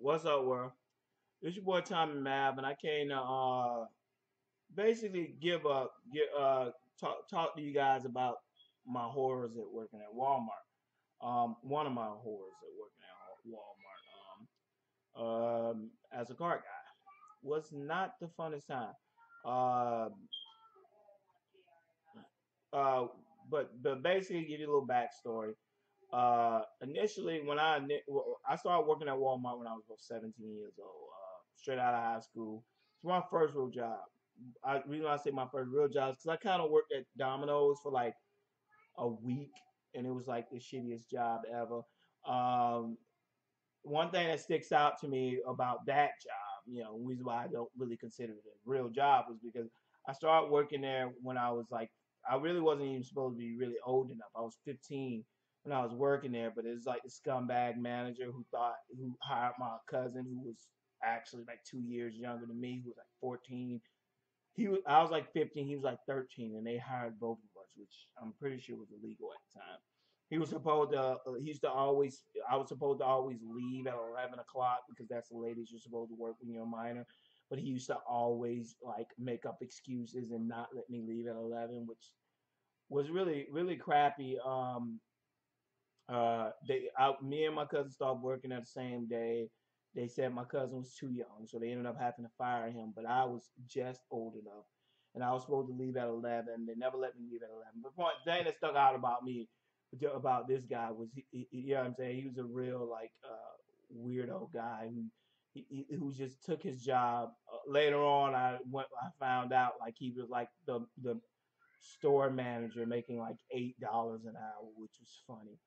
What's up, world? It's your boy Tommy Mav, and I came to basically talk to you guys about my horrors at working at Walmart. One of my horrors at working at Walmart. As a cart guy was not the funnest time. Uh, uh, but basically, give you a little backstory. Initially, when I started working at Walmart when I was about 17 years old, straight out of high school. It's my first real job. Reason why I say my first real job is because I kind of worked at Domino's for like a week, and it was like the shittiest job ever. Um, One thing that sticks out to me about that job, reason why I don't really consider it a real job was because I started working there when I was like, I really wasn't even supposed to be really old enough. I was 15 when I was working there, but it was like the scumbag manager who hired my cousin who was actually like 2 years younger than me, who was like 14. I was like 15, he was like 13, and they hired both of us, which I'm pretty sure was illegal at the time. He used to always, I was supposed to always leave at 11 o'clock because that's the latest you're supposed to work when you're a minor. But he used to always like make up excuses and not let me leave at 11, which was really, really crappy. Me and my cousin started working at the same day. They said my cousin was too young, so they ended up having to fire him. But I was just old enough, and I was supposed to leave at 11. They never let me leave at 11. But the thing that stuck out about me, about this guy, was you know what I'm saying? He was a real like weirdo guy who just took his job. Later on, I found out like he was like the store manager making like $8 an hour, which was funny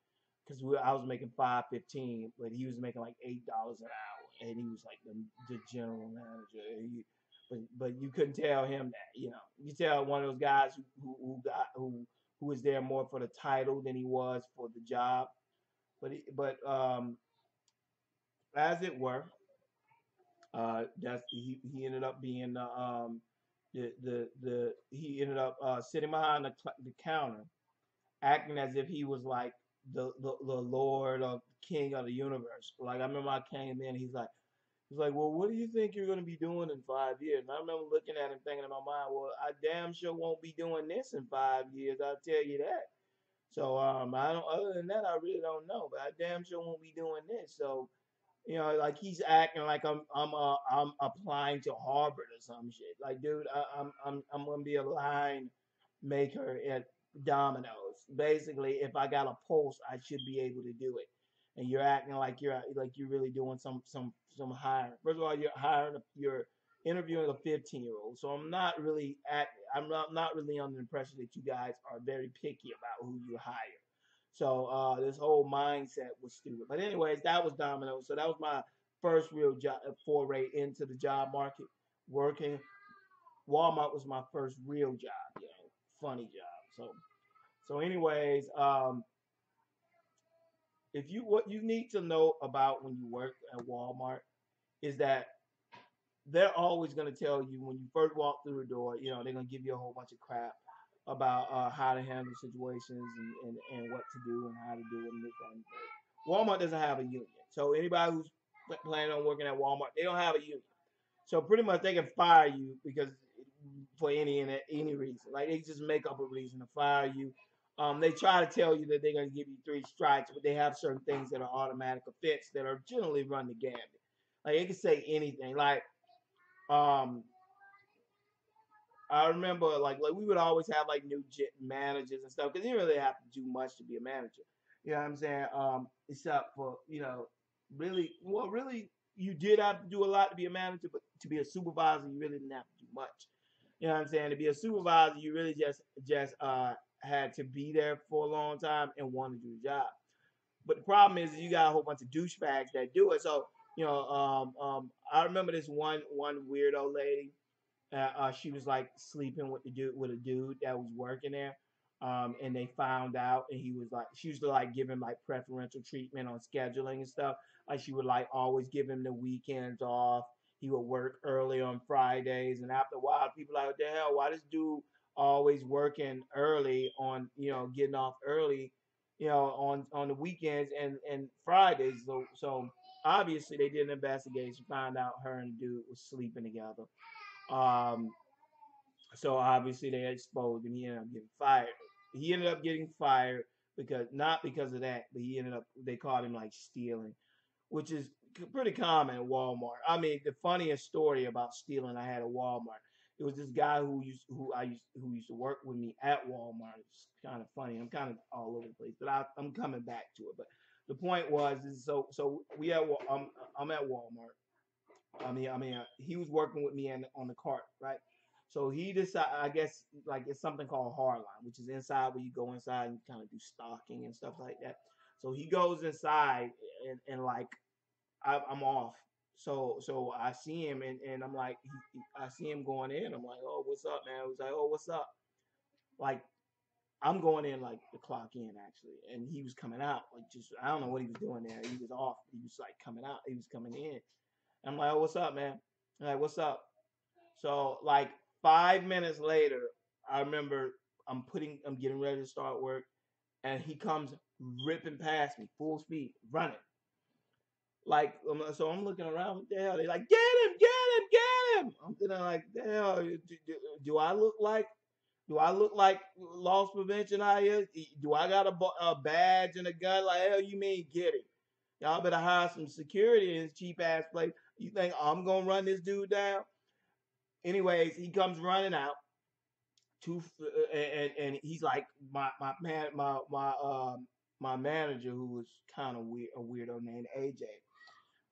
because I was making 5.15, but he was making like $8 an hour, and he was like the general manager. But you couldn't tell him that, you tell one of those guys who was there more for the title than he was for the job. But as it were, he ended up being the he ended up sitting behind the counter acting as if he was like the Lord of King of the universe. Like I remember I came in, he's like, well, what do you think you're gonna be doing in 5 years? And I remember looking at him thinking in my mind, well, I damn sure won't be doing this in 5 years. I'll tell you that. So I don't. Other than that, I really don't know. But I damn sure won't be doing this. So like he's acting like I'm applying to Harvard or some shit. Like, dude, I'm gonna be a line maker at Domino's. Basically, if I got a pulse, I should be able to do it. And you're acting like you're really doing some hiring. First of all, you're interviewing a 15-year-old. So I'm not really under the impression that you guys are very picky about who you hire. So this whole mindset was stupid. But anyways, that was Domino. So that was my first real job foray into the job market. Working Walmart was my first real job. Funny job. So anyways, if you what you need to know about when you work at Walmart is that they're always going to tell you when you first walk through the door, they're going to give you a whole bunch of crap about how to handle situations and what to do and how to do it and this and that. Walmart doesn't have a union. So anybody who's planning on working at Walmart, they don't have a union. So pretty much they can fire you because for any reason. Like they just make up a reason to fire you. They try to tell you that they're going to give you 3 strikes, but they have certain things that are automatic offense that are generally run the gambit. Like they can say anything. Like um, I remember like we would always have like new managers and stuff because you didn't really have to do much to be a manager. You know what I'm saying? Except for really you did have to do a lot to be a manager, but to be a supervisor you really didn't have to do much. You know what I'm saying? To be a supervisor, you really just had to be there for a long time and want to do the job. But the problem is you got a whole bunch of douchebags that do it. So I remember this one weirdo lady she was like sleeping with a dude that was working there. And they found out, and he was like, she used to like give him like preferential treatment on scheduling and stuff. Like she would like always give him the weekends off. He would work early on Fridays, and after a while, people like, what the hell? Why this dude always working early on, getting off early, on the weekends and Fridays. So obviously they did an investigation, found out her and the dude was sleeping together. Um, so obviously they exposed him. He ended up getting fired. He ended up getting fired because not because of that, but he ended up they caught him like stealing, which is pretty common at Walmart. I mean, the funniest story about stealing I had at Walmart. It was this guy who used to work with me at Walmart. It's kind of funny. I'm kind of all over the place, but I'm coming back to it. But the point was, is so we at I'm at Walmart. He was working with me on the cart, right? So he decided, I guess, like it's something called hardline, which is inside where you go inside and kind of do stocking and stuff like that. So he goes inside and like I'm off. So I see him and I'm like, I see him going in. I'm like, oh, what's up, man? He's like, oh, what's up? Like I'm going in like the clock in actually, and he was coming out like just I don't know what he was doing there. He was off. He was like coming out. He was coming in. I'm like, oh, what's up, man? I'm like, what's up? So like 5 minutes later, I remember I'm getting ready to start work, and he comes ripping past me, full speed, running. Like so, I'm looking around. What the hell? They like, get him, get him, get him. I'm thinking like, the hell? Do I look like? Do I look like loss prevention out here? Do I got a badge and a gun? Like hell, you mean get him? Y'all better hire some security in this cheap ass place. You think I'm gonna run this dude down? Anyways, he comes running out. And he's like my man my manager who was kind of weird a weirdo named AJ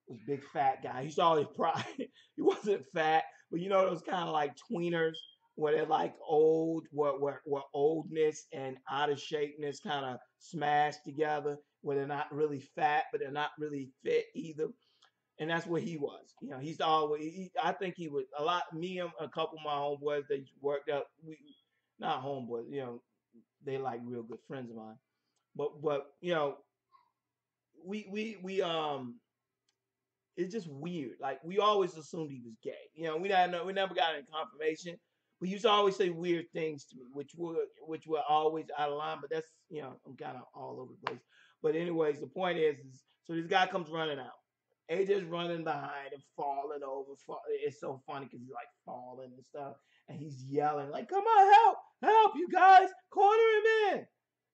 was a big fat guy. He saw his pride. He wasn't fat, but you know those kind of like tweeners where they're like old, where oldness and out of shapeness kind of smashed together, where they're not really fat, but they're not really fit either. And that's what he was. You know, he's always. I think he was a lot. Me and a couple of my homeboys they worked up. We not homeboys. You know, they like real good friends of mine. But you know, we it's just weird. Like we always assumed he was gay. You know, we never got any confirmation. But he used to always say weird things to me, which were always out of line. But that's I'm kind of all over the place. But anyways, the point is so this guy comes running out. AJ's running behind and falling over. It's so funny because he's like falling and stuff, and he's yelling like, "Come on, help, help, you guys, corner him in!"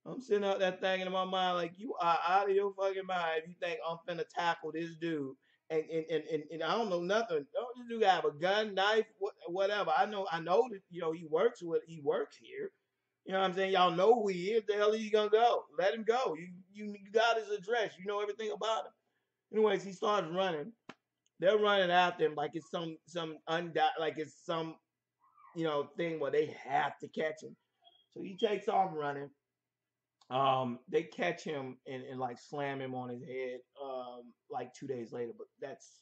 I'm sitting out that thing in my mind like, you are out of your fucking mind if you think I'm finna tackle this dude. And I don't know nothing. Don't this dude have a gun, knife, whatever. I know that he works here. You know what I'm saying? Y'all know who he is. The hell is he gonna go? Let him go. You got his address. You know everything about him. Anyways, he starts running. They're running after him like it's like it's some thing where they have to catch him. So he takes off running. They catch him and like slam him on his head like 2 days later, but that's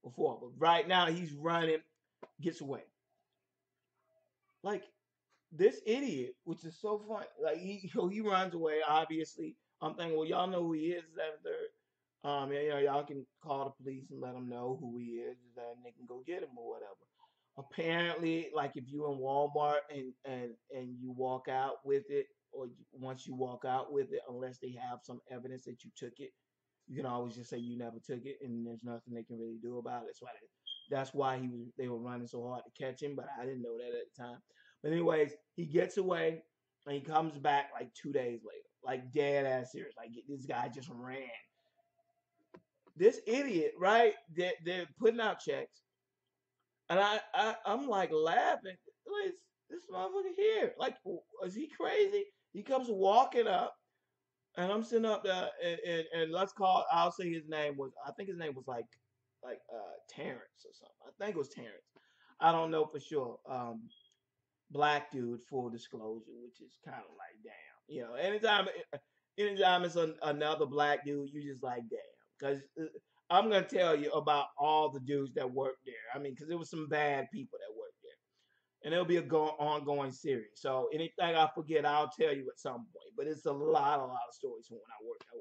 before. But right now he's running, gets away. Like this idiot, which is so funny. Like he runs away. Obviously, I'm thinking, well, y'all know who he is. That and third. Y'all can call the police and let them know who he is, and they can go get him or whatever. Apparently, like if you in Walmart and you walk out with it, or once you walk out with it, unless they have some evidence that you took it, you can always just say you never took it, and there's nothing they can really do about it. That's why they were running so hard to catch him, but I didn't know that at the time. But anyways, he gets away and he comes back like 2 days later, like dead ass serious. Like this guy just ran. This idiot, right? They're putting out checks, and I'm like laughing. Like, this motherfucker here. Like, is he crazy? He comes walking up, and I'm sitting up there, and let's call. I'll say his name was. I think his name was like Terrence or something. I think it was Terrence. I don't know for sure. Black dude, full disclosure, which is kind of like damn. Anytime it's another black dude, you just like damn. Because I'm gonna tell you about all the dudes that work there. I mean, because there was some bad people that worked there, and it'll be ongoing series. So anything I forget, I'll tell you at some point. But it's a lot of stories from when I worked at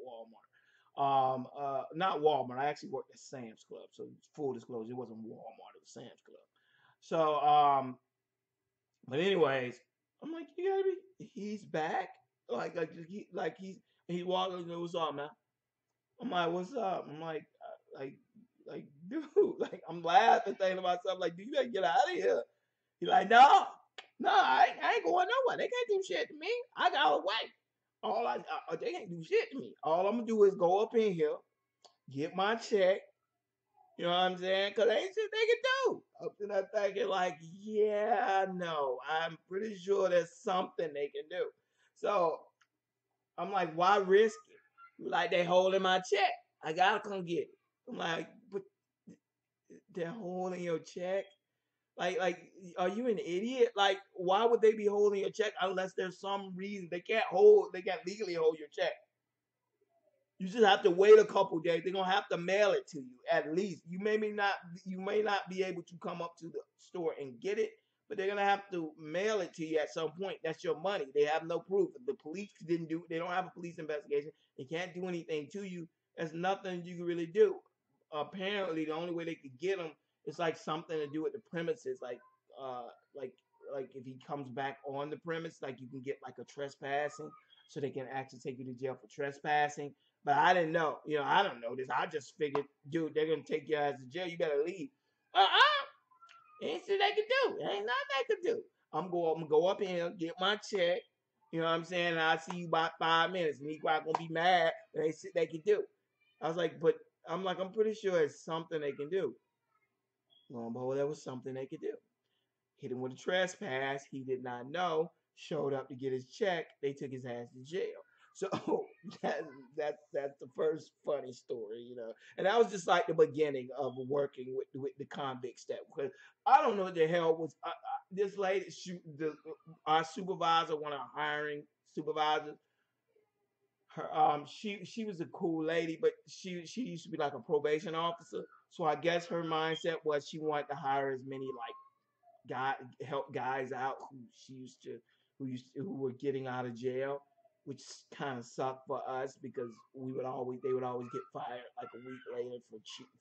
Walmart. Not Walmart. I actually worked at Sam's Club. So full disclosure, it wasn't Walmart. It was Sam's Club. So but anyways, I'm like, you gotta be. He's back. He's walking. What's up, man? I'm like, what's up? I'm like, like, like, dude, like, I'm laughing, thinking to myself, like, dude, you better get out of here. He's like, no, no, I ain't going nowhere. They can't do shit to me. I got away. They can't do shit to me. All I'm gonna do is go up in here, get my check. You know what I'm saying? Cause ain't shit they can do. Up to that thinking like, yeah, no, I'm pretty sure there's something they can do. So I'm like, why risk it? Like they holding my check. I gotta come get it. I'm like, but they're holding your check. Like, are you an idiot? Like, why would they be holding your check unless there's some reason they can't hold? They can't legally hold your check. You just have to wait a couple days. They're gonna have to mail it to you at least. You may not be able to come up to the store and get it, but they're gonna have to mail it to you at some point. That's your money. They have no proof. The police didn't do. They don't have a police investigation. They can't do anything to you. There's nothing you can really do. Apparently, the only way they could get them is like something to do with the premises, uh, like if he comes back on the premise, like you can get like a trespassing, so they can actually take you to jail for trespassing. But I didn't know. You know, I don't know this. I just figured, dude, they're gonna take your ass to jail. You better leave. Ain't shit they can do. Ain't nothing they can do. I'm gonna go up in here, get my check. You know what I'm saying? And I'll see you about 5 minutes. And he's probably gonna be mad. But ain't shit they can do. I was like, but I'm pretty sure it's something they can do. Lo and behold, there was something they could do. Hit him with a trespass. He did not know. Showed up to get his check. They took his ass to jail. So that, that's the first funny story, you know. And that was just like the beginning of working with the convicts. That because I don't know what the hell was this lady. Our supervisor, one of our hiring supervisors. She was a cool lady, but she used to be like a probation officer. So I guess her mindset was she wanted to hire as many like guy help guys out who were getting out of jail, which kind of sucked for us because they would always get fired like a week later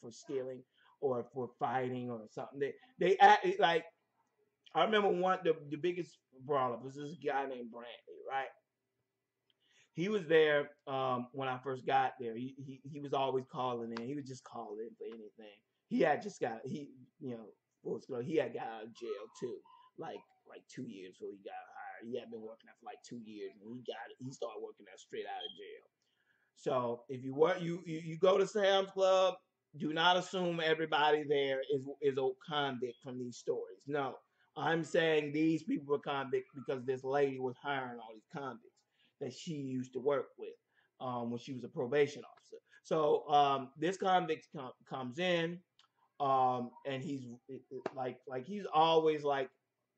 for stealing or for fighting or something. They acted like I remember the biggest brawler was this guy named Brantley, right? He was there when I first got there. He was always calling in. He would just call in for anything. He had just got you know he had got out of jail too, like 2 years before he got hired. He had been working there for like 2 years, and he started working there straight out of jail. So if you work you go to Sam's Club, do not assume everybody there is a convict from these stories. No, I'm saying these people were convicts because this lady was hiring all these convicts that she used to work with when she was a probation officer. So this convict comes in, and he's always like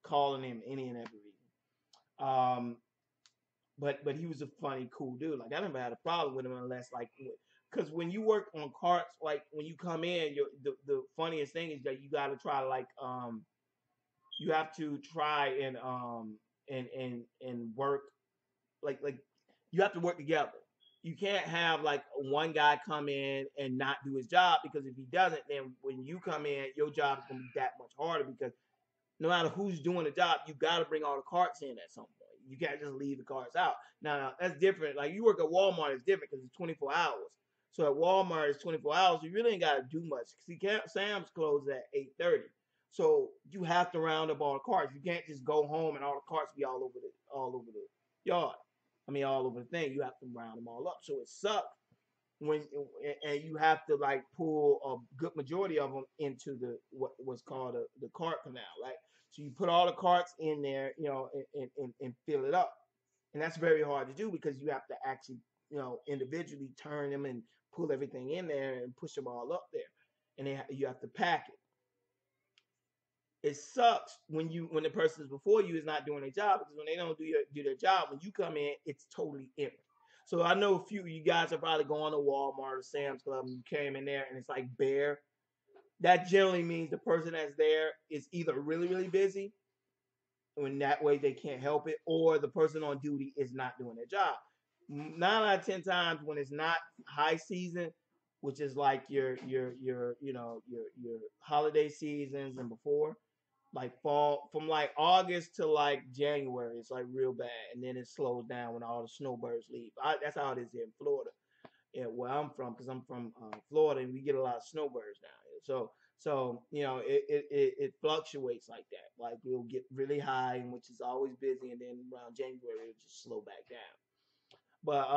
calling him any and every reason. But he was a funny, cool dude. Like I never had a problem with him unless like because when you work on carts, like when you come in, the funniest thing is that you got to try to you have to try and work like you have to work together. You can't have like one guy come in and not do his job because if he doesn't, then when you come in, your job is gonna be that much harder because no matter who's doing the job, you got to bring all the carts in at some point. You can't just leave the carts out. Now that's different. Like you work at Walmart, it's different because it's 24 hours. So at Walmart, it's 24 hours. You really ain't got to do much. See, Sam's closes at 8:30. So you have to round up all the carts. You can't just go home and all the carts be all over the yard. I mean, all over the thing. You have to round them all up. So it sucks when and you have to like pull a good majority of them into what's called the cart canal, right? So you put all the carts in there, you know, and fill it up, and that's very hard to do because you have to actually, you know, individually turn them and pull everything in there and push them all up there, and you have to pack it. It sucks when the person before you is not doing their job because when they don't do their job, when you come in, it's totally empty. So I know a few of you guys are probably going to Walmart or Sam's Club and you came in there and it's like bare. That generally means the person that's there is either really, really busy, and that way they can't help it, or the person on duty is not doing their job. 9 out of 10 times when it's not high season, which is like your holiday seasons and before, like fall from like August to like January, it's like real bad, and then it slows down when all the snowbirds leave. That's how it is here in Florida. where I'm from, because I'm from Florida, and we get a lot of snowbirds down here. So it fluctuates like that. Like we'll get really high, and which is always busy, and then around January it'll just slow back down. But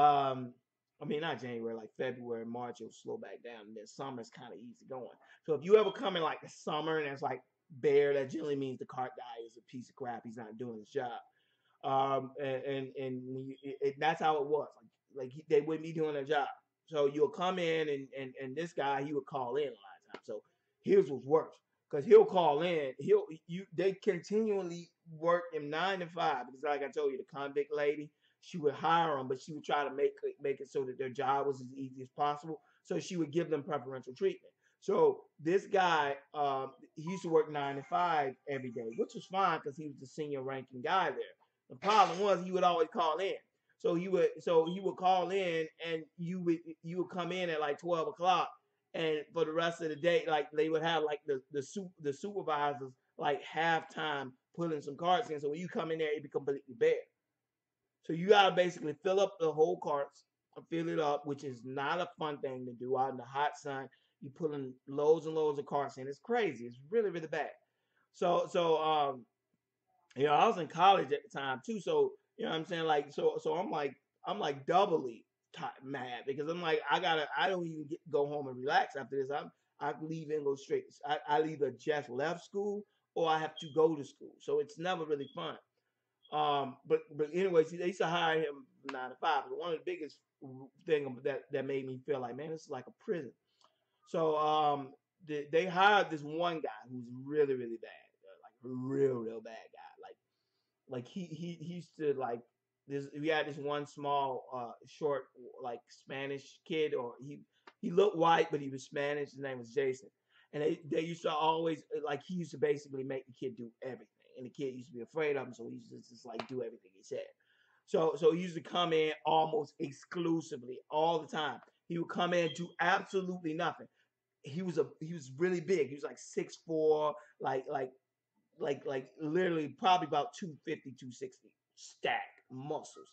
I mean not January, like February, March it'll slow back down, and then summer's kind of easy going. So if you ever come in like the summer and it's like bare, that generally means the cart guy is a piece of crap. He's not doing his job. That's how it was. They wouldn't be doing their job. So you'll come in, and this guy, he would call in a lot of times. So here's what's worse, because he'll call in. They continually work him 9 to 5, because like I told you, the convict lady, she would hire them, but she would try to make it so that their job was as easy as possible. So she would give them preferential treatment. So this guy, he used to work 9 to 5 every day, which was fine because he was the senior ranking guy there. The problem was he would always call in. So he would call in, and you would come in at like 12 o'clock, and for the rest of the day, like they would have like the supervisors like halftime putting some carts in. So when you come in there, it'd be completely bare. So you gotta basically fill up the whole carts, fill it up, which is not a fun thing to do out in the hot sun. You putting loads and loads of carts in. It's crazy. It's really really bad. So I was in college at the time too. So what I'm saying, like, so I'm like doubly mad, because I'm like, I don't even go home and relax after this. I leave and go straight. I either just left school or I have to go to school. So it's never really fun. But anyways, they used to hire him 9 to 5. But one of the biggest thing that made me feel like, man, this is like a prison. So they hired this one guy who's really really bad, like real bad guy. Like he used to like this. We had this one small short like Spanish kid, or he looked white but he was Spanish. His name was Jason, and they used to always like he used to basically make the kid do everything, and the kid used to be afraid of him, so he used to just like do everything he said. So he used to come in almost exclusively all the time. He would come in and do absolutely nothing. He was really big. He was like 6'4", like literally probably about 250, 260 stacked muscles.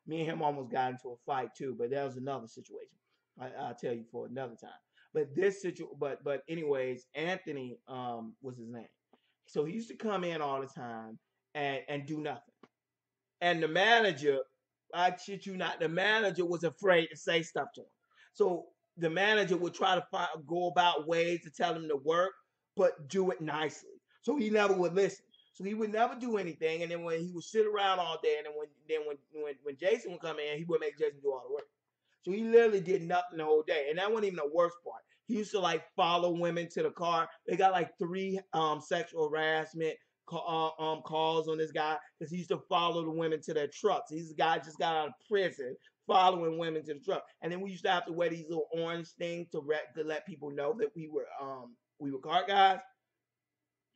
Me and him almost got into a fight too, but that was another situation. I'll tell you for another time. But but anyways, Anthony was his name. So he used to come in all the time and do nothing. And the manager, I shit you not, the manager was afraid to say stuff to him. So the manager would try to go about ways to tell him to work, but do it nicely. So he never would listen. So he would never do anything. And then when he would sit around all day, and then when Jason would come in, he would make Jason do all the work. So he literally did nothing the whole day. And that wasn't even the worst part. He used to like follow women to the car. They got like three sexual harassment calls on this guy, because he used to follow the women to their trucks. He's a guy just got out of prison following women to the truck. And then we used to have to wear these little orange things to let people know that we were car guys.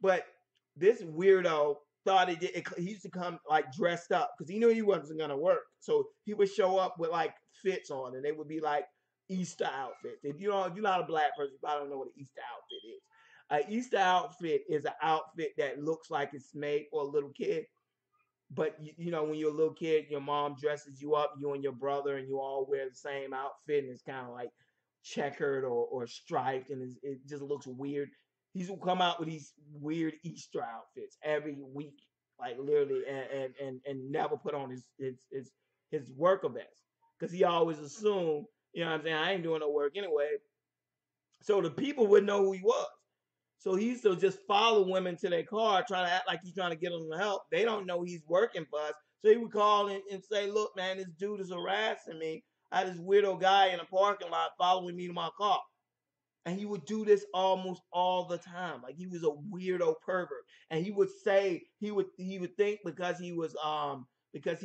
But this weirdo thought he did. He used to come like dressed up because he knew he wasn't gonna work. So he would show up with like fits on, and they would be like Easter outfits. If you're not a black person, you probably don't know what an Easter outfit is. An Easter outfit is an outfit that looks like it's made for a little kid. But when you're a little kid, your mom dresses you up, you and your brother, and you all wear the same outfit, and it's kind of like checkered or striped, and it just looks weird. He's will come out with these weird Easter outfits every week, like literally, and never put on his work vest, because he always assumed, you know what I'm saying, I ain't doing no work anyway. So the people would know who he was. So he used to just follow women to their car, trying to act like he's trying to get them to help. They don't know he's working for us. So he would call and say, look, man, this dude is harassing me. I had this weirdo guy in a parking lot following me to my car. And he would do this almost all the time. Like he was a weirdo pervert. And he would say he would think because he was like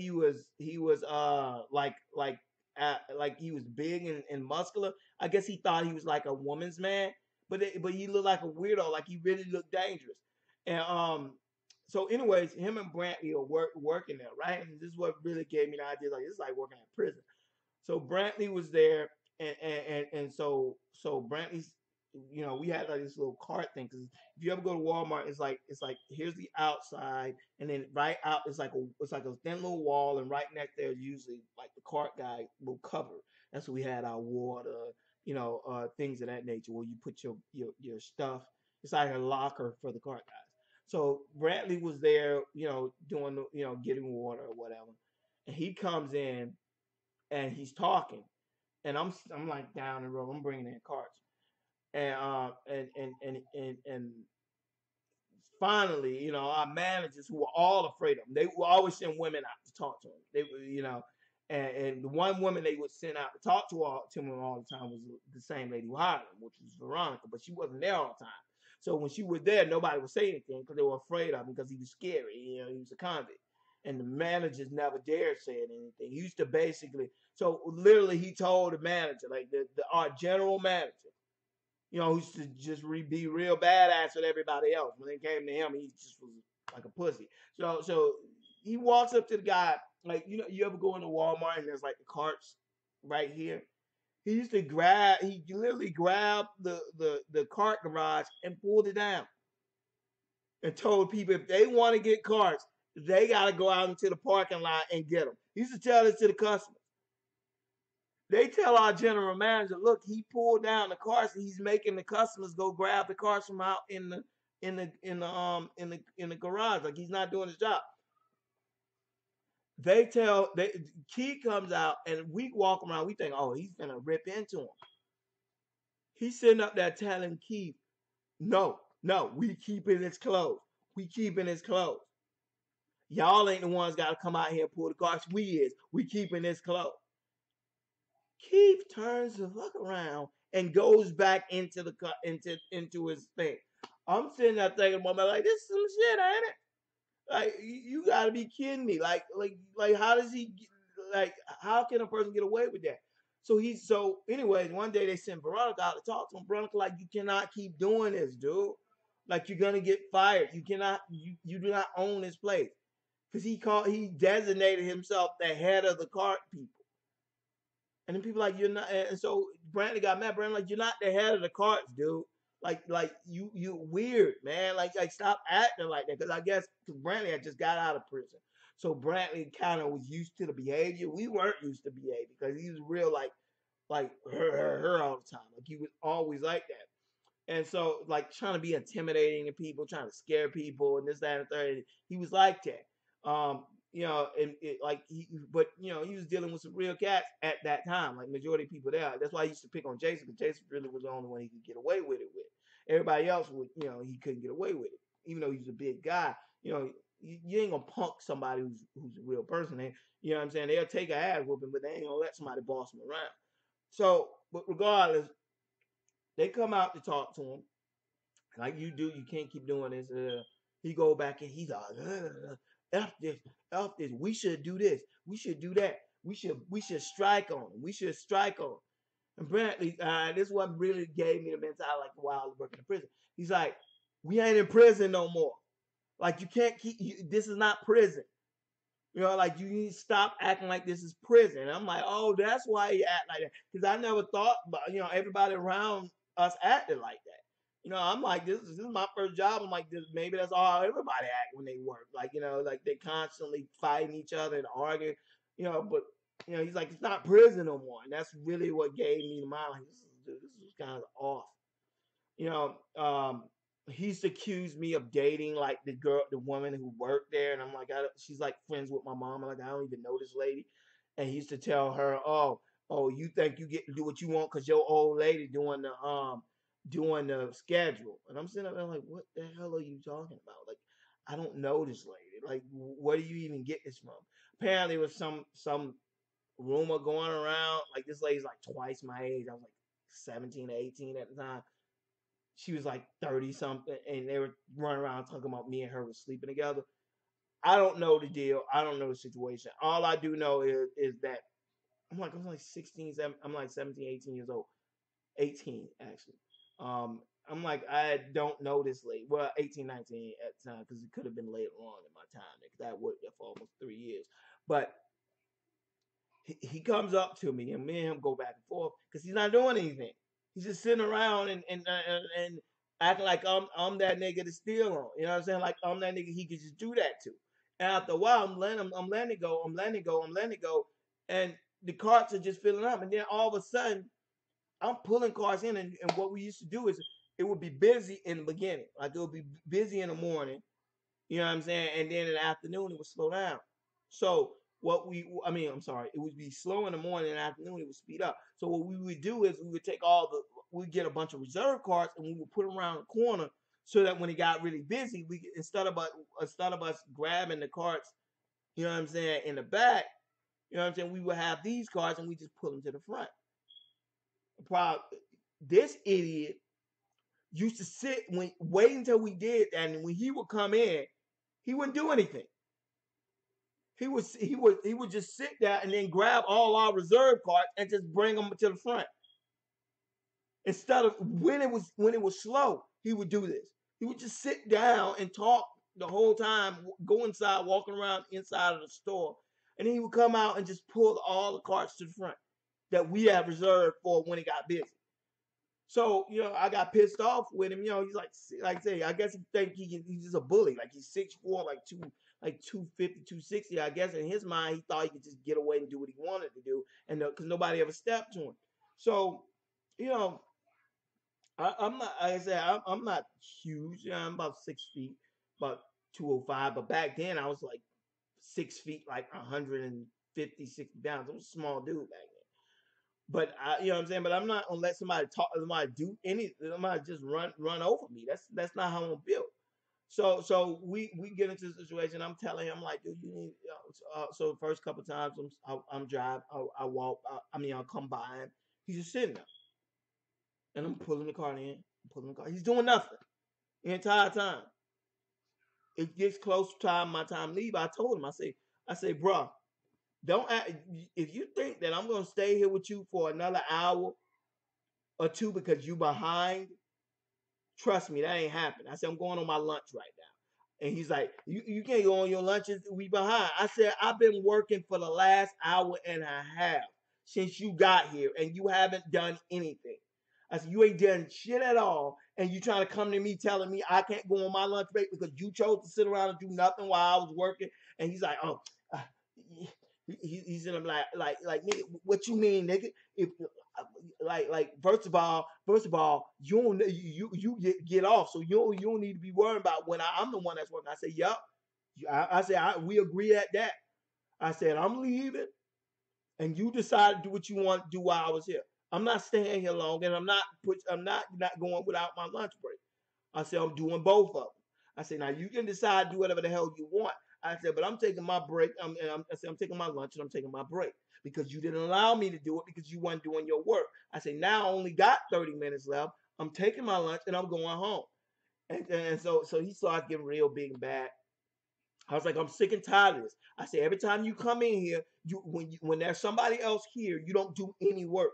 he was big and muscular. I guess he thought he was like a woman's man, but he looked like a weirdo. Like he really looked dangerous. And so anyways, him and Brantley are working there, right? And this is what really gave me the idea. Like it's like working at prison. So Brantley was there, and so Brantley's, we had like this little cart thing. Because if you ever go to Walmart, it's like here's the outside, and then right out it's like a thin little wall, and right next there is usually like the cart guy will cover. That's where we had our water, things of that nature where you put your stuff. It's like a locker for the cart guys. So Bradley was there, doing getting water or whatever, and he comes in and he's talking, and I'm like down the road. I'm bringing in carts, and finally, our managers who were all afraid of him, they would always send women out to talk to him. They were, and the one woman they would send out to talk to him all the time was the same lady who hired him, which was Veronica, but she wasn't there all the time. So when she was there, nobody would say anything because they were afraid of him because he was scary. He was a convict. And the managers never dared say anything. He used to basically, so literally, he told the manager, like our general manager, who used to just be real badass with everybody else. When it came to him, he just was like a pussy. So he walks up to the guy, like, you ever go into Walmart and there's like the carts right here? He literally grabbed the cart garage and pulled it down and told people if they want to get carts, they got to go out into the parking lot and get them. He used to tell this to the customers. They tell our general manager, look, he pulled down the carts and he's making the customers go grab the carts from out in the garage. Like, he's not doing his job. Keith comes out and we walk around, we think, oh, he's gonna rip into him. He's sitting up there telling Keith, no, we keeping his clothes. We keeping his clothes. Y'all ain't the ones got to come out here and pull the carts. We is. We keeping his clothes. Keith turns to look around and goes back into into his thing. I'm sitting there thinking, like, this is some shit, ain't it? Like, you gotta be kidding me. Like, how does he, like, how can a person get away with that? So anyways, one day they sent Veronica out to talk to him. Veronica, like, you cannot keep doing this, dude. Like, you're gonna get fired. You cannot, you do not own this place. Because he designated himself the head of the cart people. And then people like, you're not, and so Brantley got mad. Brantley, like, you're not the head of the carts, dude. Like you weird, man. Like stop acting like that. Because I guess because Brantley had just got out of prison, so Brantley kind of was used to the behavior. We weren't used to behavior because he was real like her all the time. Like, he was always like that. And so, like, trying to be intimidating to people, trying to scare people, and this, that, and the third. He was like that. And but he was dealing with some real cats at that time. Like, majority of people there. That's why he used to pick on Jason, because Jason really was the only one he could get away with it with. Everybody else would, he couldn't get away with it, even though he's a big guy. You ain't gonna punk somebody who's a real person. You know what I'm saying? They'll take an ass whooping, but they ain't gonna let somebody boss them around. So, but regardless, they come out to talk to him like, you do. You can't keep doing this. He go back and he's like, F this, F this. We should do this. We should do that. We should strike on him. We should strike on him. And apparently, this one really gave me the mentality like while I was working in prison. He's like, we ain't in prison no more. Like, you can't this is not prison. Like, you need to stop acting like this is prison. And I'm like, oh, that's why you act like that. Because I never thought about, everybody around us acted like that. I'm like, this is my first job. I'm like, maybe that's all everybody act when they work. Like, like they constantly fighting each other and arguing, but he's like, it's not prison no more. And that's really what gave me the mind. Like, this is kind of off. You know, um, he used to accuse me of dating like the woman who worked there, and I'm like, she's like friends with my mom. I'm like, I don't even know this lady. And he used to tell her, oh, you think you get to do what you want because your old lady doing the schedule. And I'm sitting there like, what the hell are you talking about? Like, I don't know this lady. Like, where do you even get this from? Apparently, there was some rumor going around. Like, this lady's like twice my age. I was like 17 or 18 at the time. She was like 30 something, and they were running around talking about me and her was sleeping together. I don't know the deal. I don't know the situation. All I do know is that I'm like 16, I'm like 17, 18 years old. 18 actually. I'm like, I don't know this late. Well, 18, 19 at the time, because it could have been later on in my time, because I worked there for almost 3 years. But he comes up to me, and me and him go back and forth because he's not doing anything. He's just sitting around and acting like I'm that nigga to steal on. You know what I'm saying? Like, I'm that nigga he could just do that to. And after a while, I'm letting it go, I'm letting it go. And the carts are just filling up, and then all of a sudden I'm pulling cars in, and what we used to do is it would be busy in the beginning, like it would be busy in the morning, you know what I'm saying, and then in the afternoon it would slow down. So I mean, I'm sorry, it would be slow in the morning, and in the afternoon it would speed up. So what we would do is we would take we'd get a bunch of reserve cars and we would put them around the corner so that when it got really busy, instead of us grabbing the carts, you know what I'm saying, in the back, you know what I'm saying, we would have these cars and we just pull them to the front. Prob- this idiot used to wait until we did that, and when he would come in, he wouldn't do anything. He would just sit there and then grab all our reserve cards and just bring them to the front. Instead of when it was slow, he would do this. He would just sit down and talk the whole time, go inside, walking around inside of the store, and then he would come out and just pull all the carts to the front that we had reserved for when it got busy. So, I got pissed off with him. He's like I say, I guess he think he's just a bully. Like he's 6'4", like 250, 260. I guess in his mind, he thought he could just get away and do what he wanted to do, and because nobody ever stepped to him. So, you know, I'm not. Like I said, I'm not huge. I'm about 6 feet, about 205. But back then, I was like 6 feet, like 150, 60 pounds. I was a small dude back then. But you know what I'm saying. But I'm not gonna let somebody do anything. Somebody just run over me. That's not how I'm built. So we get into the situation. I'm telling him like, dude, you need. So the first couple times I'm driving. I walk. I mean, I'll come by him. He's just sitting there, and I'm pulling the car in. Pulling the car. He's doing nothing the entire time. It gets close to my time leave. I told him. I say, bro, don't act, if you think that I'm gonna stay here with you for another hour or two because you behind, trust me, that ain't happening. I said, I'm going on my lunch right now. And he's like, you can't go on your lunches. We behind. I said, I've been working for the last hour and a half since you got here, and you haven't done anything. I said, you ain't done shit at all, and you trying to come to me telling me I can't go on my lunch break because you chose to sit around and do nothing while I was working. And he's like, oh, uh, he's in him like nigga, what you mean, nigga? If like first of all, you get off, so you don't need to be worried about when I'm the one that's working. I said, yup. I said we agree at that. I said I'm leaving, and you decide to do what you want to do while I was here. I'm not staying here long, and I'm not going without my lunch break. I said, I'm doing both of them. I said, now you can decide to do whatever the hell you want. I said, but I'm taking my break. I said, I'm taking my lunch and I'm taking my break because you didn't allow me to do it because you weren't doing your work. I said, now I only got 30 minutes left. I'm taking my lunch and I'm going home. And so he started getting real big and bad. I was like, I'm sick and tired of this. I said, every time you come in here, when there's somebody else here, you don't do any work.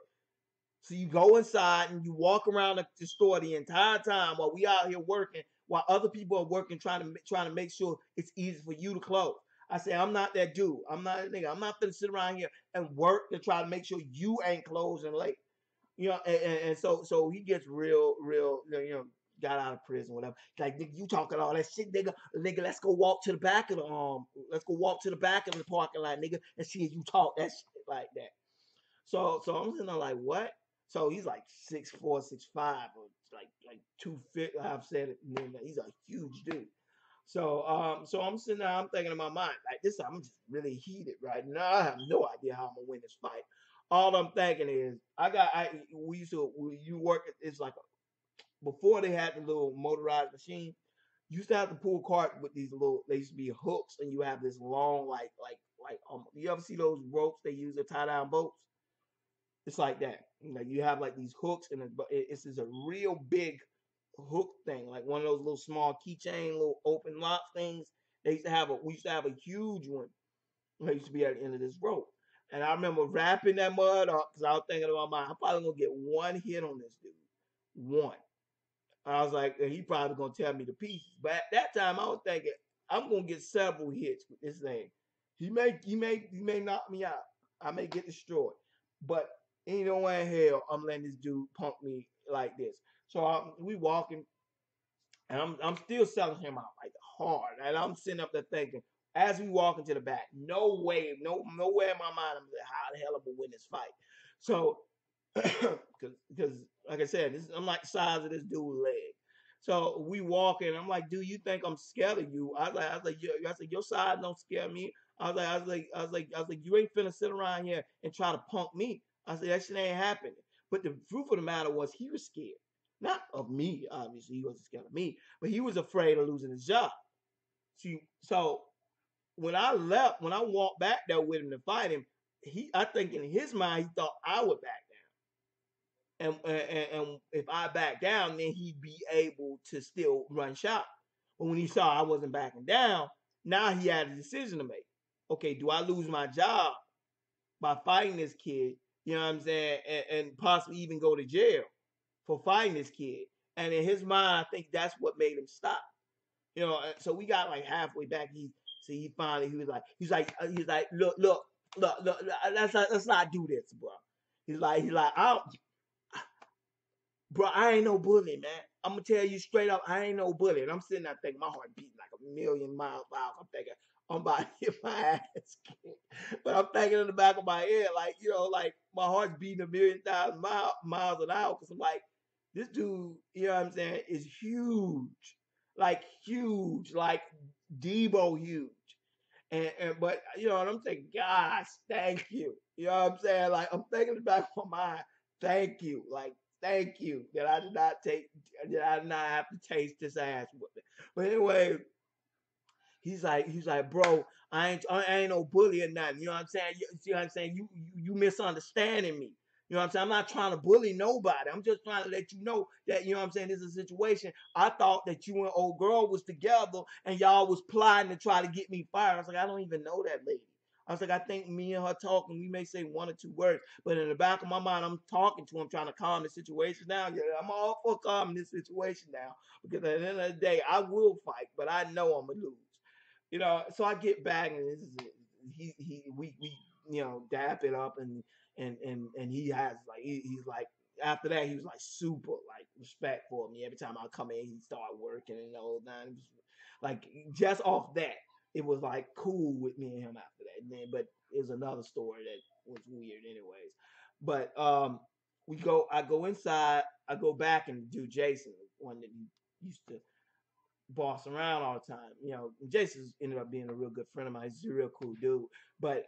So you go inside and you walk around the store the entire time while we out here working, while other people are working, trying to make sure it's easy for you to close. I say I'm not that dude. I'm not a nigga. I'm not gonna sit around here and work to try to make sure you ain't closing late. And so he gets real, got out of prison, whatever. Like, nigga, you talking all that shit, nigga. Let's go walk to the back of the parking lot, nigga, and see if you talk that shit like that. So I'm sitting there like, what? So he's like 6'4", 6'5", or like 250. I've said it. He's a huge dude. So I'm sitting there, I'm thinking in my mind, like this, I'm just really heated right now. I have no idea how I'm gonna win this fight. All I'm thinking is, you work. It's like before they had the little motorized machine. You used to have to pull cart with these little. They used to be hooks, and you have this long, you ever see those ropes they use to tie down boats? It's like that. Like you have like these hooks, and it's just a real big hook thing, like one of those little small keychain, little open lock things. We used to have a huge one. That used to be at the end of this rope. And I remember wrapping that mud up because I was thinking about I'm probably gonna get one hit on this dude. One. I was like, he probably gonna tear me to pieces. But at that time, I was thinking I'm gonna get several hits with this thing. He may knock me out. I may get destroyed. But ain't no way in hell I'm letting this dude punk me like this. So we walking, and I'm still selling him out like hard, and I'm sitting up there thinking, As we walk into the back, no way, nowhere in my mind I'm like, how the hell I'm gonna win this fight. So, because like I said, I'm like the size of this dude's leg. So we walking. I'm like, dude, you think I'm scared of you? I was like, your size don't scare me. I was like, you ain't finna sit around here and try to punk me. I said, that shit ain't happening. But the truth of the matter was, he was scared, not of me. Obviously, he wasn't scared of me, but he was afraid of losing his job. See, so when I walked back there with him to fight him, I think in his mind he thought I would back down, and if I back down, then he'd be able to still run shop. But when he saw I wasn't backing down, now he had a decision to make. Okay, do I lose my job by fighting this kid? You know what I'm saying, and possibly even go to jail for fighting this kid? And in his mind, I think that's what made him stop. So we got like halfway back. He finally he's like, look, let's not do this, bro. He's like, bro, I ain't no bully, man. I'm gonna tell you straight up, I ain't no bully. And I'm sitting there thinking my heart beating like a million miles per hour. I'm thinking I'm about to hit my ass kicked. But I'm thinking in the back of my head, like, like my heart's beating a million thousand miles an hour. Cause I'm like, this dude, you know what I'm saying, is huge. Like huge, like Debo huge. And but and I'm thinking, gosh, thank you. You know what I'm saying? Like I'm thinking in the back of my mind, thank you. Like, thank you that I did not have to taste this ass whipping. But anyway, he's like, bro, I ain't no bully or nothing. You know what I'm saying? You see what I'm saying? You misunderstanding me. You know what I'm saying? I'm not trying to bully nobody. I'm just trying to let you know that, you know what I'm saying, this is a situation. I thought that you and old girl was together and y'all was plotting to try to get me fired. I was like, I don't even know that lady. I was like, I think me and her talking, we may say one or two words, but in the back of my mind, I'm talking to him, trying to calm the situation down. Yeah, I'm all for calming this situation down because at the end of the day, I will fight, but I know I'm gonna lose. So I get back and this is we dap it up and he has like he's like after that he was like super like respectful of me. Every time I come in he started working and all that. It was like just off that it was like cool with me and him after that. And then but it was another story that was weird anyways. But I go inside, I go back and do Jason, one that he used to boss around all the time. Jason ended up being a real good friend of mine. He's a real cool dude. But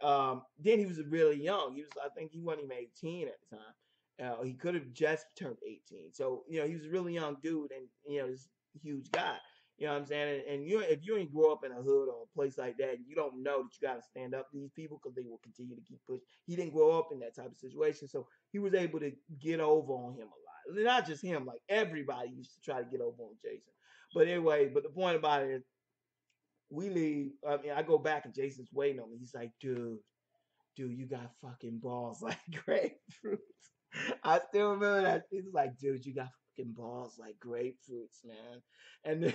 then he was really young. I think he wasn't even 18 at the time. He could have just turned 18. So, he was a really young dude and, this huge guy. You know what I'm saying? And if you ain't grow up in a hood or a place like that, you don't know that you got to stand up to these people because they will continue to keep pushing. He didn't grow up in that type of situation. So he was able to get over on him a lot. Not just him, like everybody used to try to get over on Jason. But anyway, the point about it is, we leave. I mean, I go back and Jason's waiting on me. He's like, dude, you got fucking balls like grapefruits. I still remember that. He's like, dude, you got fucking balls like grapefruits, man. And then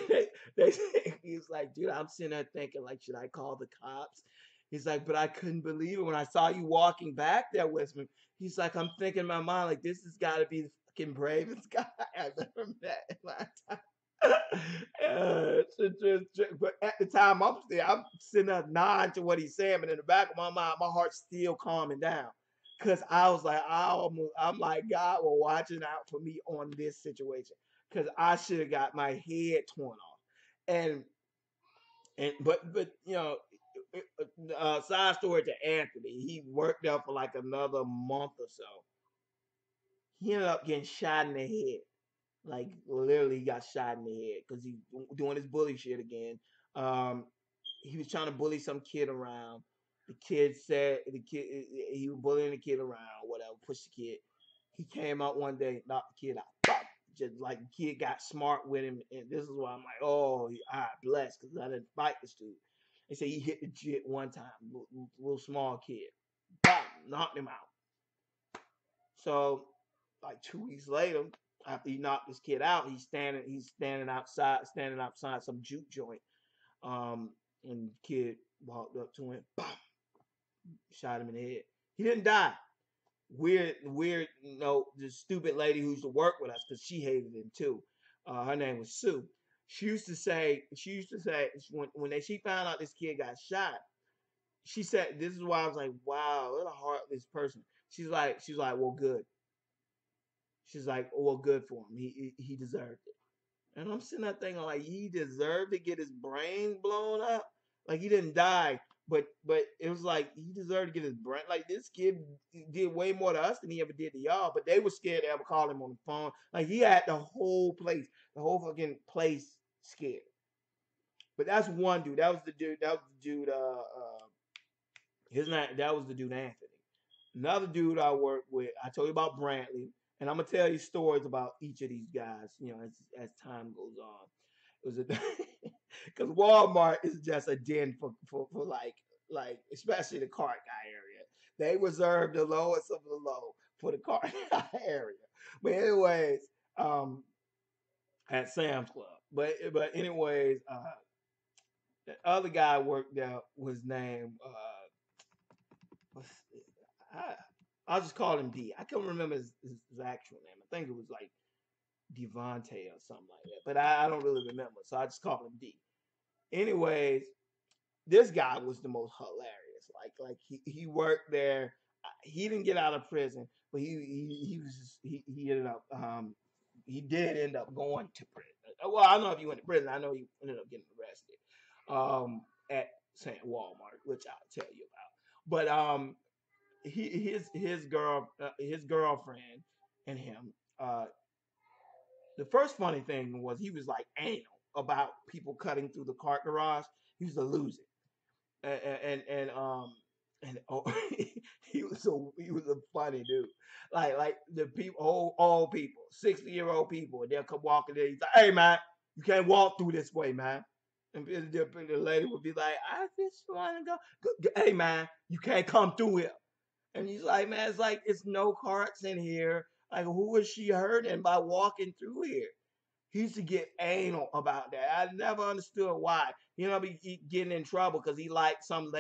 he's like, dude, I'm sitting there thinking, like, should I call the cops? He's like, but I couldn't believe it when I saw you walking back there with me. He's like, I'm thinking in my mind, like, this has got to be the fucking bravest guy I've ever met in my time. But at the time, I'm sitting there nodding to what he's saying, but in the back of my mind, my heart's still calming down. Cause I was like, I'm like, God was watching out for me on this situation. Cause I should have got my head torn off. And but side story to Anthony, he worked out for like another month or so. He ended up getting shot in the head. Like literally got shot in the head because he doing his bully shit again. Um, he was trying to bully some kid around. The kid said he was bullying the kid around, whatever, push the kid. He came out one day, knocked the kid out. Pop! Just like the kid got smart with him, and this is why I'm like, oh, blessed because I didn't fight this dude. They say he hit the jit one time, little small kid, pop, knocked him out. So like 2 weeks later, after he knocked this kid out, standing outside some juke joint. And the kid walked up to him, boom, shot him in the head. He didn't die. Weird, the stupid lady who used to work with us because she hated him too. Her name was Sue. She used to say when she found out this kid got shot, she said this is why I was like, wow, what a heartless person. She's like, well, good. She's like, well, good for him. He deserved it. And I'm sitting there thinking like he deserved to get his brain blown up. Like he didn't die, but it was like he deserved to get his brain. Like this kid did way more to us than he ever did to y'all. But they were scared to ever call him on the phone. Like he had the whole fucking place scared. But that's one dude. That was the dude. That was the dude. His name. That was the dude Anthony. Another dude I worked with. I told you about Brantley, and I'm gonna tell you stories about each of these guys. As time goes on. It was a because Walmart is just a den for like especially the cart guy area. They reserve the lowest of the low for the cart guy area. But anyways, um, at Sam's Club. But anyways, the other guy worked out was named I I'll just call him D. I can't remember his actual name. I think it was like Devontae or something like that. But I don't really remember. So I just call him D. Anyways, this guy was the most hilarious. Like he worked there. He didn't get out of prison, but he ended up he did end up going to prison. Well, I don't know if he went to prison. I know he ended up getting arrested at St. Walmart, which I'll tell you about. But his girlfriend and him. The first funny thing was he was like anal about people cutting through the cart garage. He was a loser, and oh, he was a funny dude. Like the people, old people, 60-year-old people, and they'll come walking there. He's like, "Hey man, you can't walk through this way, man." And the lady would be like, "I just want to go. Hey man, you can't come through here." And he's like, "Man, it's like it's no carts in here. Like, who is she hurting by walking through here?" He used to get anal about that. I never understood why. He getting in trouble because he liked some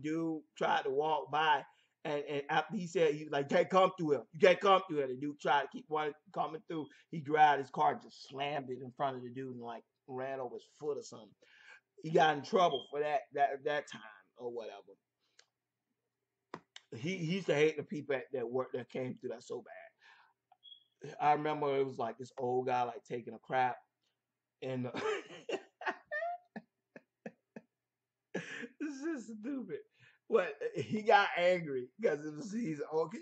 dude tried to walk by, and after he said he was like, "Can't come through here. You can't come through here." The dude tried to keep one coming through. He grabbed his car, and just slammed it in front of the dude, and like ran over his foot or something. He got in trouble for that time or whatever. He used to hate the people that work that came through that so bad. I remember it was like this old guy like taking a crap and it's just stupid. But he got angry because it was he's old. We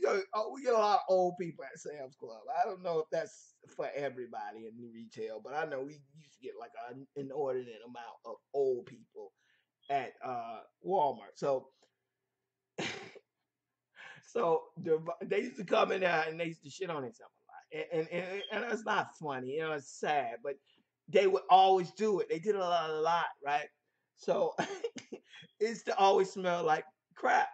get a lot of old people at Sam's Club. I don't know if that's for everybody in retail, but I know we used to get like an inordinate amount of old people at Walmart. They used to come in there and they used to shit on themselves a lot, and it's not funny, it's sad, but they would always do it. They did it a lot, right? So it used to always smell like crap.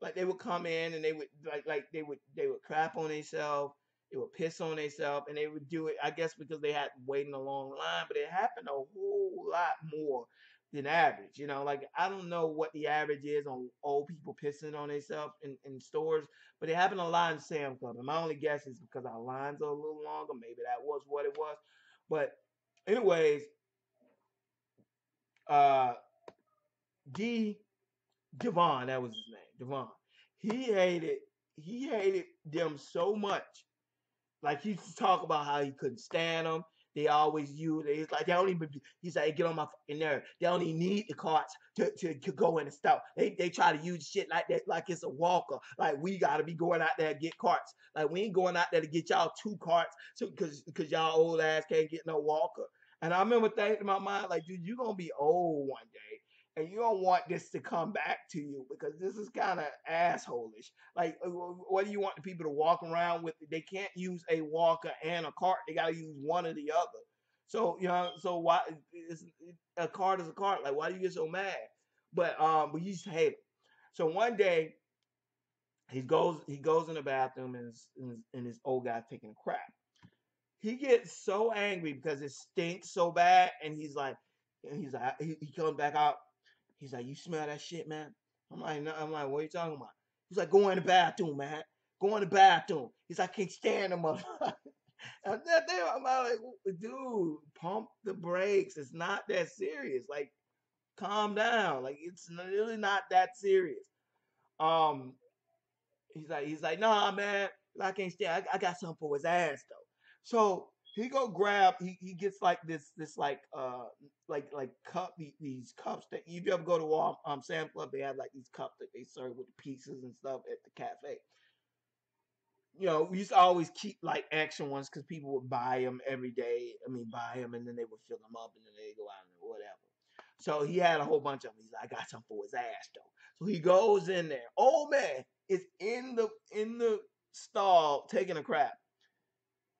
Like they would come in and they would they would crap on themselves, they would piss on themselves, and they would do it. I guess because they had waiting a long line, but it happened a whole lot more than average. Like I don't know what the average is on old people pissing on themselves in stores, but it happened a lot in Sam's Club. And my only guess is because our lines are a little longer. Maybe that was what it was. But anyways, uh, D Devon, that was his name, Devon. He hated he hated them so much. Like he used to talk about how he couldn't stand them. They always use it. It's like they don't even. He's like, get on my fucking nerve. They don't even need the carts to go in and stuff. They try to use shit like that, like it's a walker. Like we gotta be going out there to get carts. Like we ain't going out there to get y'all two carts, so because y'all old ass can't get no walker. And I remember thinking in my mind, like, dude, you gonna be old one day and you don't want this to come back to you because this is kind of assholeish. Like, what do you want the people to walk around with? They can't use a walker and a cart. They got to use one or the other. So so why a cart is a cart? Like, why do you get so mad? But you used to hate it. So one day he goes in the bathroom and his old guy taking a crap. He gets so angry because it stinks so bad, and he comes back out. He's like, "You smell that shit, man?" I'm like, "No." I'm like, "What are you talking about?" He's like, "Go in the bathroom, man. Go in the bathroom." He's like, "I can't stand the motherfucker." I'm not there. I'm like, dude, pump the brakes. It's not that serious. Like, calm down. Like, it's really not that serious. Um, he's like, nah, man, I can't stay. I got something for his ass though. So he go grab. He gets like this like cup these cups that if you ever go to Sam's Club, they have like these cups that they serve with the pieces and stuff at the cafe. We used to always keep like extra ones because people would buy them every day. I mean, buy them and then they would fill them up and then they go out and whatever. So he had a whole bunch of them. He's like, I got some for his ass though. So he goes in there. Old man is in the stall taking a crap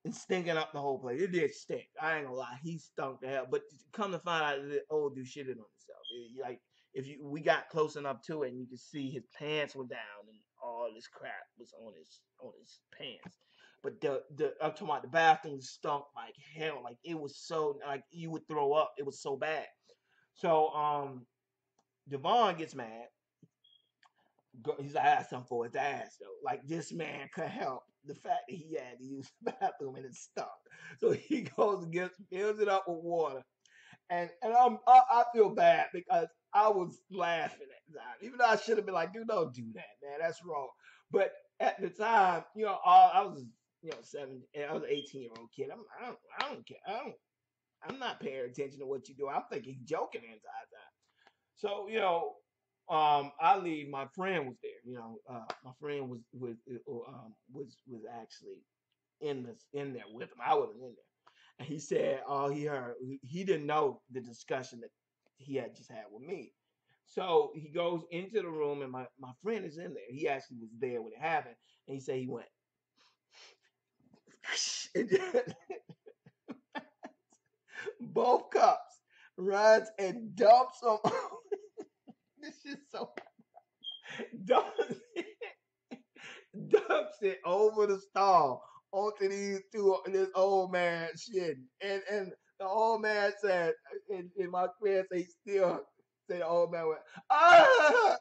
and stinking up the whole place. It did stink. I ain't gonna lie, he stunk to hell. But come to find out, the old dude shitted on himself. Like if we got close enough to it, and you could see his pants were down, and all this crap was on his pants. But the I'm talking about the bathroom stunk like hell. Like it was so like you would throw up. It was so bad. So Devon gets mad. He's like, I got something for his ass though. Like this man could help the fact that he had to use the bathroom and it stunk. So he goes and fills it up with water. And I feel bad because I was laughing at the time. Even though I should have been like, dude, don't do that, man. That's wrong. But at the time, I was, 7, I was an 18-year-old kid. I don't care. I'm not paying attention to what you do. I'm thinking he's joking the entire time. So, I leave. My friend was there. My friend was actually in there with him. I wasn't in there. And he said all he heard. He didn't know the discussion that he had just had with me. So he goes into the room, and my friend is in there. He actually was there when it happened, and he said he went. Both cups, runs and dumps them. This is so dumps dumps it over the stall onto these two this old man shit. And the old man said, and my friend say still say the old man went, ah.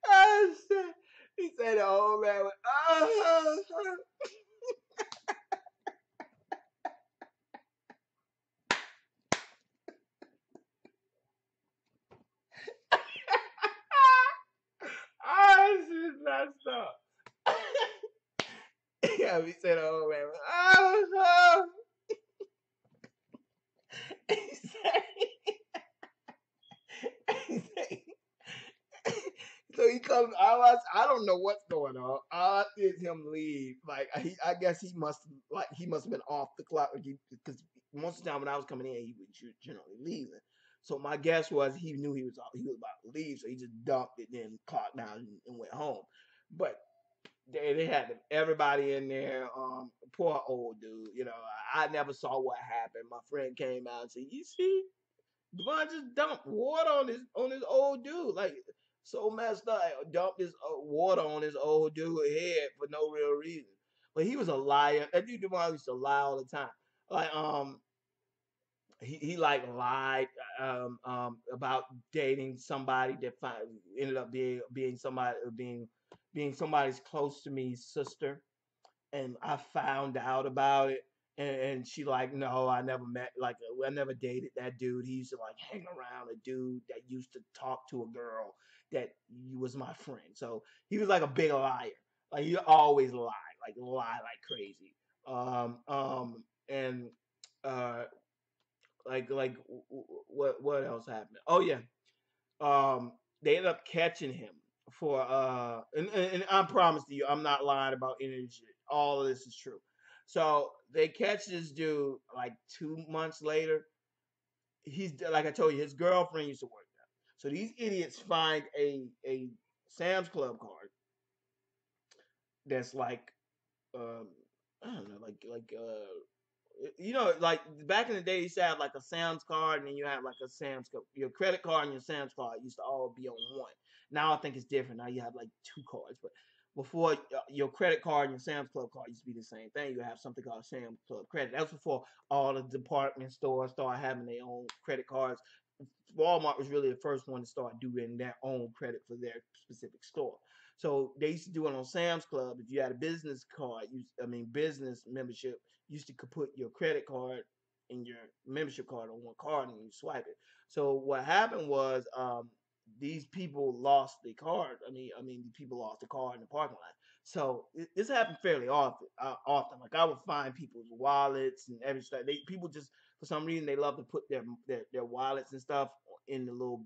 Ah shit. He said the old man went, ah. Ah shit messed up. Yeah, he said the old man went, ah. He said, he said, so he comes. I don't know what's going on. I did him leave. Like I guess he must have been off the clock because most of the time when I was coming in, he would generally leaving. So my guess was he knew he was about to leave, so he just dumped it, then clocked down and went home. But they had everybody in there. Poor old dude. I never saw what happened. My friend came out and said, "You see, Devon just dumped water on his old dude, like so messed up. Dumped his water on his old dude head for no real reason. But he was a liar. That dude Devon used to lie all the time. Like he like lied about dating somebody that ended up being somebody's close to me's sister, and I found out about it. And she like, no, I never met, like, I never dated that dude. He used to like hang around a dude that used to talk to a girl that was my friend. So he was like a big liar. Like he always lie like crazy. And like what else happened? Oh yeah, they ended up catching him for and I promise you, I'm not lying about any of this shit. All of this is true. So they catch this dude like 2 months later. He's like I told you, his girlfriend used to work there. So these idiots find a Sam's Club card that's like um I don't know, like back in the day, you used to have like a Sam's card, and then you have like a your credit card and your Sam's card used to all be on one. Now I think it's different. Now you have like two cards, but before your credit card and your Sam's Club card used to be the same thing. You have something called Sam's Club credit. That was before all the department stores started having their own credit cards Walmart was really the first one to start doing their own credit for their specific store. So they used to do it on Sam's Club. If you had a business card, business membership, you used to put your credit card and your membership card on one card and you swipe it. So what happened was these people lost the card. The people lost the card in the parking lot. So this happened fairly often. Often, like I would find people's wallets and everything. People just for some reason they love to put their wallets and stuff in the little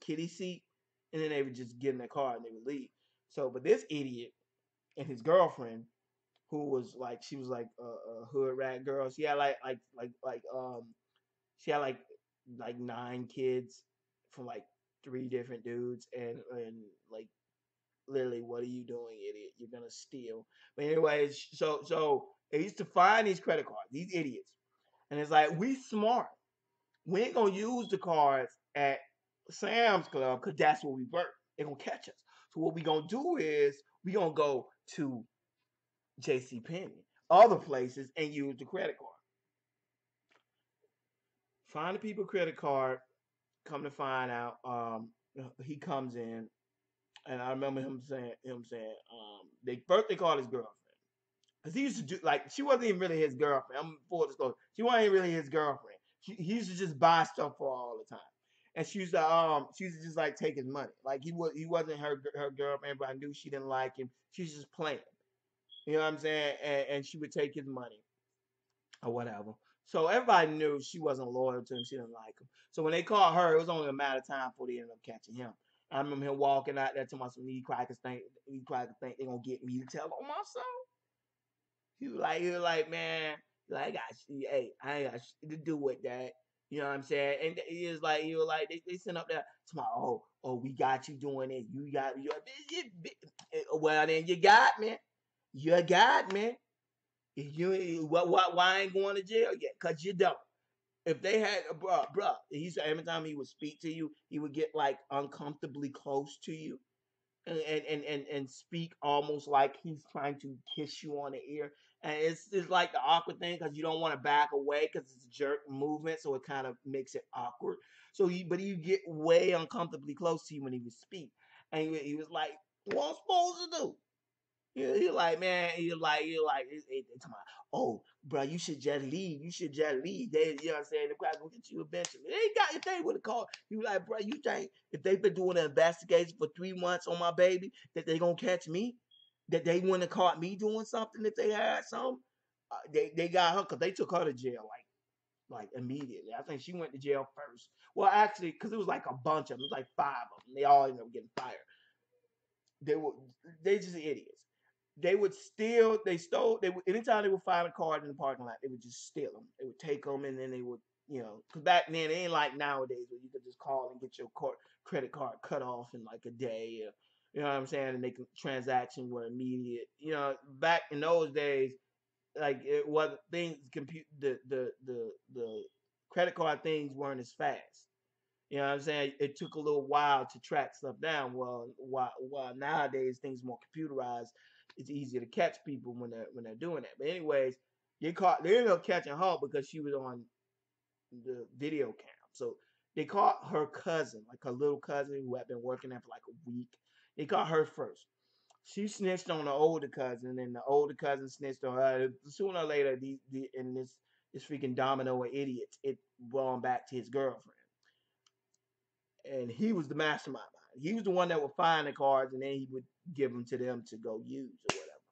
kitty seat, and then they would just get in their car and they would leave. So, but this idiot and his girlfriend, who was like she was like a hood rat girl. She had she had like 9 kids from like 3 different dudes, and like literally, what are you doing, idiot? You're gonna steal. But anyways, so they used to find these credit cards, these idiots, and it's like we smart. We ain't gonna use the cards at Sam's Club because that's where we work. They're gonna catch us. So what we gonna do is we gonna go to J.C. Penney, other places, and use the credit card. Find the people credit card. Come to find out, he comes in, and I remember they first they called his girlfriend. Cause he used to do like she wasn't even really his girlfriend. I'm full disclosure. She wasn't even really his girlfriend. He used to just buy stuff for her all the time, and she used to just like take his money. Like he wasn't her girlfriend. Everybody knew she didn't like him. She was just playing. You know what I'm saying? And she would take his money or whatever. So everybody knew she wasn't loyal to him. She didn't like him. So when they called her, it was only a matter of time before they ended up catching him. I remember him walking out there to my some these crackers think they're gonna get me to tell on my son. He was like, man, like hey, I ain't got shit to do with that. You know what I'm saying? And he was like, they sent up there to my, we got you doing it. Well, then you got me. You got me. Why I ain't going to jail yet? Cause you don't. If they had, bruh, he said every time he would speak to you, he would get like uncomfortably close to you and speak almost like he's trying to kiss you on the ear. And it's like the awkward thing because you don't want to back away because it's a jerk movement, so it kind of makes it awkward. But he get way uncomfortably close to you when he would speak, and he was like, "What I'm supposed to do?" He like, man, it's my, bro, you should just leave. You should just leave. You know what I'm saying? The crowd gonna get you eventually. If they would have called, you like, bro, you think if they've been doing an investigation for 3 months on my baby, that they gonna catch me? That they wouldn't have caught me doing something if they had some? They got her because they took her to jail like immediately. I think she went to jail first. Well, actually, because it was like a bunch of them. It was like 5 of them. They all ended up getting fired. They were they just idiots. They would steal. They stole. They would anytime they would find a card in the parking lot, they would just steal them. They would take them and then they would, because back then it ain't like nowadays where you could just call and get your credit card cut off in like a day. You know what I'm saying? And they can transaction were immediate. Back in those days, like it was things compute the credit card things weren't as fast. You know what I'm saying? It took a little while to track stuff down. While nowadays things are more computerized, it's easier to catch people when they're doing that. But anyways, they ended up catching her because she was on the video cam. So they caught her cousin, like her little cousin who had been working there for like a week. They caught her first. She snitched on the older cousin, and the older cousin snitched on her. Sooner or later, and this freaking domino of idiots, it brought back to his girlfriend, and he was the mastermind behind it. He was the one that would find the cards, and then he would give them to them to go use or whatever,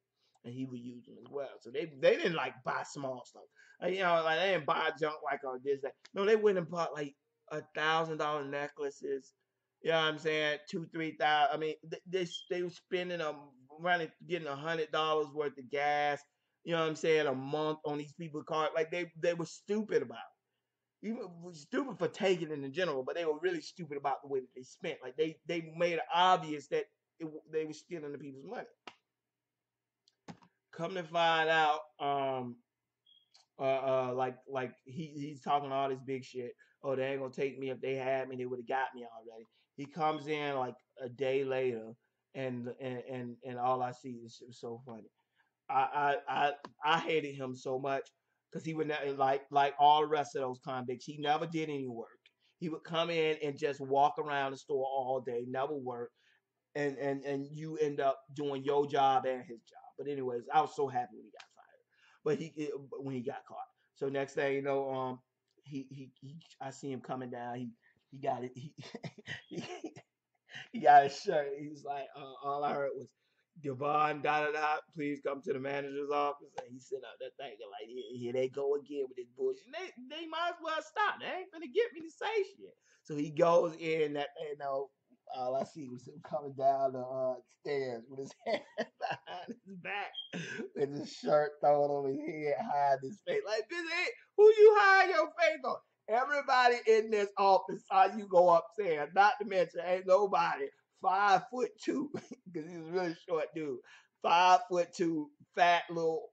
and he would use them as well. So they didn't like buy small stuff, like they didn't buy junk like on this that. No, they went and bought like $1,000 necklaces. You know what I'm saying? 2, 3 thousand. I mean, they were spending running getting $100 worth of gas. You know what I'm saying? A month on these people's cards. Like they were stupid about it. Even stupid for taking it in general, but they were really stupid about the way that they spent. Like they made it obvious that they were stealing the people's money. Come to find out, like he's talking all this big shit. Oh, they ain't gonna take me. If they had me, they would have got me already. He comes in like a day later, and all I see is shit was so funny. I hated him so much because he would never like all the rest of those convicts. He never did any work. He would come in and just walk around the store all day, never work, and you end up doing your job and his job. But anyways, I was so happy when he got fired. When he got caught. So next thing you know, I see him coming down. He got it. He, he got his shirt. He was like, all I heard was Devon da da da. Please come to the manager's office. And he sitting out there thinking like, here they go again with this bullshit. They might as well stop. They ain't finna get me to say shit. So he goes in. That all I see was him coming down the stairs with his hand behind his back, with his shirt thrown on his head, hiding his face. Like, bitch, who you hide your face on? Everybody in this office saw you go upstairs. Not to mention, ain't nobody 5'2", because he was a really short dude. 5'2", fat little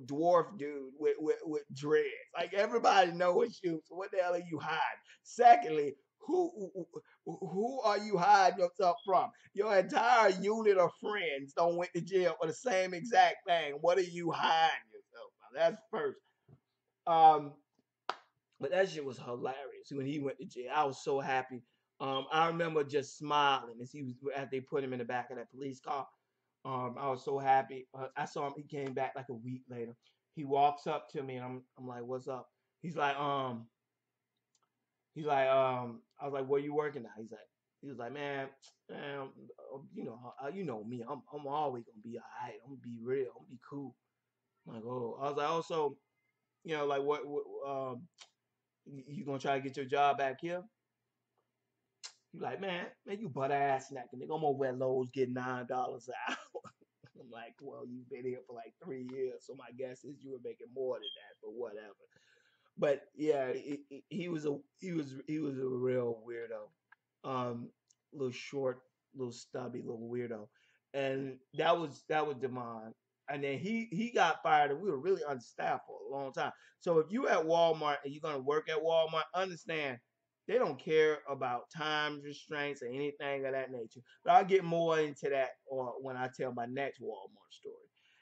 dwarf dude with dreads. Like everybody knows you. So what the hell are you hiding? Secondly, who are you hiding yourself from? Your entire unit of friends don't went to jail for the same exact thing. What are you hiding yourself from? That's first. Um, but that shit was hilarious when he went to jail. I was so happy. I remember just smiling as they put him in the back of that police car. I was so happy. I saw him. He came back like a week later. He walks up to me and I'm like, "What's up?" He's like, I was like, "Where you working at?" He was like, man, you know me. I'm always gonna be alright. I'm gonna be real. I'm gonna be cool. I'm like, oh, I was like, also, like you gonna try to get your job back here? You like, man, you butt ass snacking. Nigga, I'm over at Lowe's getting $9 an hour. I'm like, well, you've been here for like 3 years, so my guess is you were making more than that, but whatever. But yeah, he was a real weirdo. Little short, little stubby, little weirdo, and that was Demond. And then he got fired, and we were really understaffed for a long time. So if you at Walmart and you're gonna work at Walmart, understand they don't care about time restraints or anything of that nature. But I'll get more into that or when I tell my next Walmart story.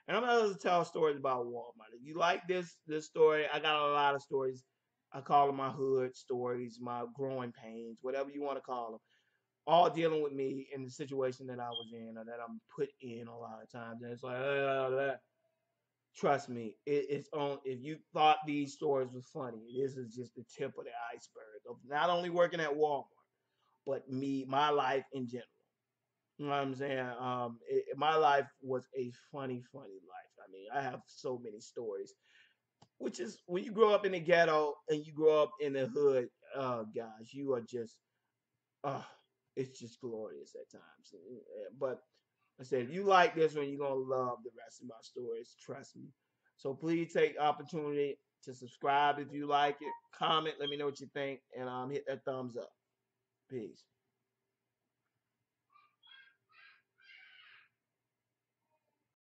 And I'm gonna tell stories about Walmart. If you like this story, I got a lot of stories. I call them my hood stories, my growing pains, whatever you want to call them, all dealing with me in the situation that I was in or that I'm put in a lot of times. And it's like, trust me, it's on. If you thought these stories were funny, this is just the tip of the iceberg of not only working at Walmart, but my life in general. You know what I'm saying? My life was a funny life. I mean, I have so many stories. Which is when you grow up in the ghetto and you grow up in the hood, guys, you are just, uh, it's just glorious at times. But I said, if you like this one, you're gonna love the rest of my stories. Trust me. So please take opportunity to subscribe if you like it. Comment, let me know what you think, and hit that thumbs up. Peace.